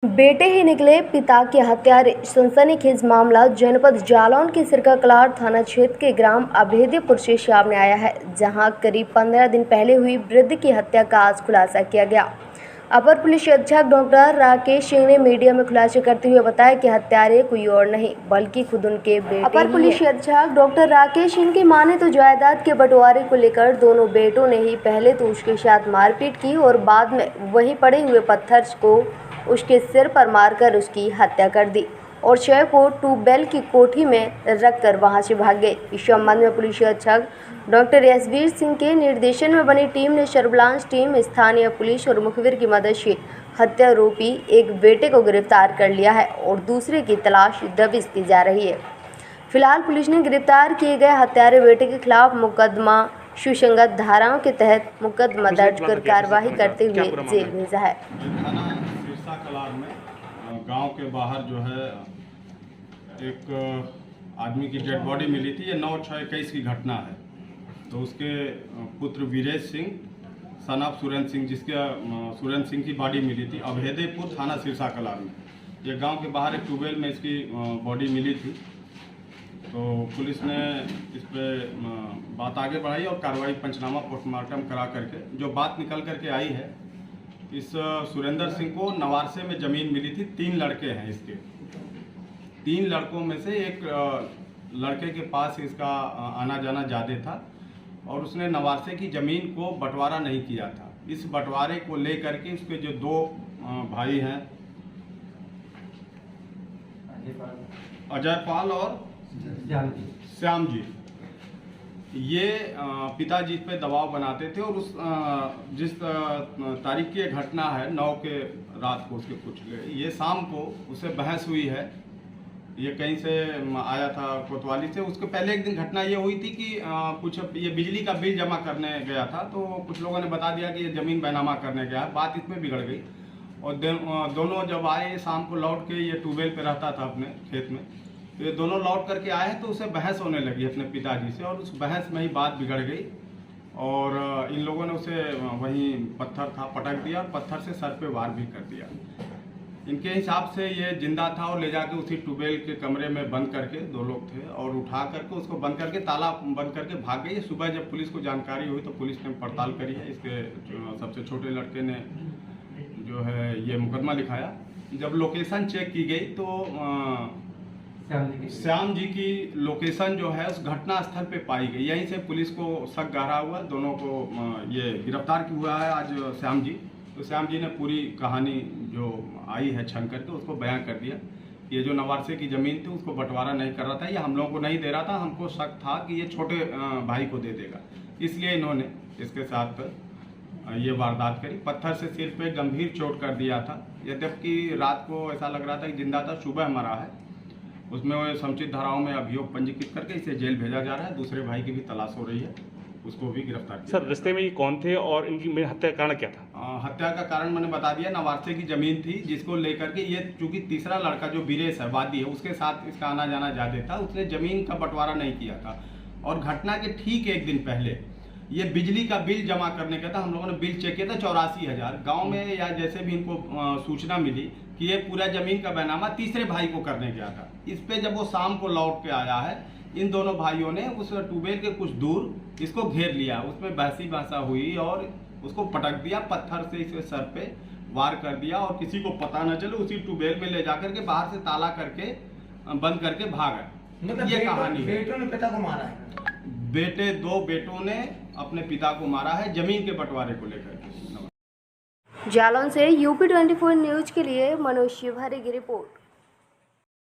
बेटे ही निकले पिता के हत्यारे। सनसनीखेज मामला जनपद जालौन के सिरकाकलार थाना क्षेत्र के ग्राम अभेद्यपुर से सामने आया है, जहां करीब 15 दिन पहले हुई वृद्ध की हत्या का आज खुलासा किया गया। अपर पुलिस अधीक्षक डॉक्टर राकेश सिंह ने मीडिया में खुलासा करते हुए बताया कि हत्यारे कोई और नहीं बल्कि खुद उनके बेटे। अपर पुलिस अधीक्षक डॉक्टर राकेश सिंह की माने तो जायदाद के बंटवारे को लेकर दोनों बेटों ने ही पहले तो उसके साथ मारपीट की और बाद में वहीं पड़े हुए पत्थर को उसके सिर पर मारकर उसकी हत्या कर दी और शव को ट्यूबवेल की कोठी में रखकर वहां से भाग गए। इस संबंध में पुलिस अधीक्षक डॉक्टर यशवीर सिंह के निर्देशन में बनी टीम ने सर्विलांस टीम, स्थानीय पुलिस और मुखबिर की मदद से हत्यारोपी एक बेटे को गिरफ्तार कर लिया है और दूसरे की तलाश दबिश की जा रही है। फिलहाल पुलिस ने गिरफ्तार किए गए हत्यारे बेटे के खिलाफ मुकदमा सुसंगत धाराओं के तहत मुकदमा दर्ज कर कार्रवाई करते हुए जेल भेजा है। सिरकाकलार में गांव के बाहर जो है एक आदमी की डेड बॉडी मिली थी। ये 9/6/21 की घटना है। तो उसके पुत्र वीरेश सिंह सन ऑफ सुरेंद्र सिंह, जिसके सुरेंद्र सिंह की बॉडी मिली थी अभेद्यपुर थाना सिरकाकलार में। ये गांव के बाहर एक ट्यूबवेल में इसकी बॉडी मिली थी। तो पुलिस ने इस पर बात आगे बढ़ाई और कार्रवाई पंचनामा पोस्टमार्टम करा करके जो बात निकल करके आई है, इस सुरेंद्र सिंह को नवारसे में ज़मीन मिली थी। 3 लड़के हैं इसके। 3 लड़कों में से एक लड़के के पास इसका आना जाना ज़्यादा था और उसने नवारसे की ज़मीन को बंटवारा नहीं किया था। इस बंटवारे को लेकर के उसके जो 2 भाई हैं, अजय पाल और श्याम जी, ये पिताजी पे दबाव बनाते थे और उस जिस तारीख की घटना है 9 के रात को, उसके कुछ ये शाम को उससे बहस हुई है। ये कहीं से आया था कोतवाली से। उसके पहले एक दिन घटना ये हुई थी कि कुछ ये बिजली का बिल जमा करने गया था। तो कुछ लोगों ने बता दिया कि ये ज़मीन बैनामा करने गया है। बात इसमें बिगड़ गई और दोनों जब आए शाम को लौट के, ये ट्यूबवेल पे रहता था अपने खेत में, तो ये दोनों लौट करके आए तो उसे बहस होने लगी अपने पिताजी से और उस बहस में ही बात बिगड़ गई और इन लोगों ने उसे वहीं पत्थर था पटक दिया और पत्थर से सर पे वार भी कर दिया। इनके हिसाब से ये जिंदा था और ले जाके उसी ट्यूबवेल के कमरे में बंद करके, 2 लोग थे, और उठा करके उसको बंद करके ताला बंद करके भाग गई। सुबह जब पुलिस को जानकारी हुई तो पुलिस ने पड़ताल करी है। इसके सबसे छोटे लड़के ने जो है ये मुकदमा लिखाया। जब लोकेशन चेक की गई तो श्याम जी की लोकेशन जो है उस घटना स्थल पे पाई गई। यहीं से पुलिस को शक गहरा हुआ। दोनों को ये गिरफ्तार हुआ है आज श्याम जी। तो श्याम जी ने पूरी कहानी जो आई है छन करके उसको बयान कर दिया। ये जो नवारसे की ज़मीन थी उसको बंटवारा नहीं कर रहा था, ये हम लोगों को नहीं दे रहा था। हमको शक था कि ये छोटे भाई को दे देगा, इसलिए इन्होंने इसके साथ ये वारदात करी। पत्थर से सिर पे गंभीर चोट कर दिया था। यद्यपि रात को ऐसा लग रहा था कि जिंदा था, सुबह मरा है। उसमें वो समुचित धाराओं में अभियोग पंजीकृत करके इसे जेल भेजा जा रहा है। दूसरे भाई की भी तलाश हो रही है, उसको भी गिरफ्तार किया। सर, रिश्ते में ये कौन थे और इनकी हत्या का कारण क्या था? हत्या का कारण मैंने बता दिया। नवारसे की ज़मीन थी जिसको लेकर के ये, चूंकि तीसरा लड़का जो वीरेश है, वादी है, उसके साथ इसका आना जाना ज़्यादा था। उसने ज़मीन का बंटवारा नहीं किया था और घटना के ठीक एक दिन पहले ये बिजली का बिल जमा करने का था। हम लोगों ने बिल चेक किया था 84,000। गाँव में या जैसे भी इनको सूचना मिली कि ये पूरा ज़मीन का बैनामा तीसरे भाई को करने गया था। इस पे जब वो शाम को लौट के आया है, इन दोनों भाइयों ने उस ट्यूबवेल के कुछ दूर इसको घेर लिया। उसमें बहसा हुई और उसको पटक दिया, पत्थर से इसके सर पे वार कर दिया और किसी को पता न चले उसी ट्यूबवेल में ले जाकर के बाहर से ताला करके बंद करके भागा। मतलब ये कहानी है। बेटों ने पिता को मारा है। 2 बेटों ने अपने पिता को मारा है जमीन के बंटवारे को लेकर के। जालौन से UP 24 न्यूज के लिए मनोज शिवहरे की रिपोर्ट।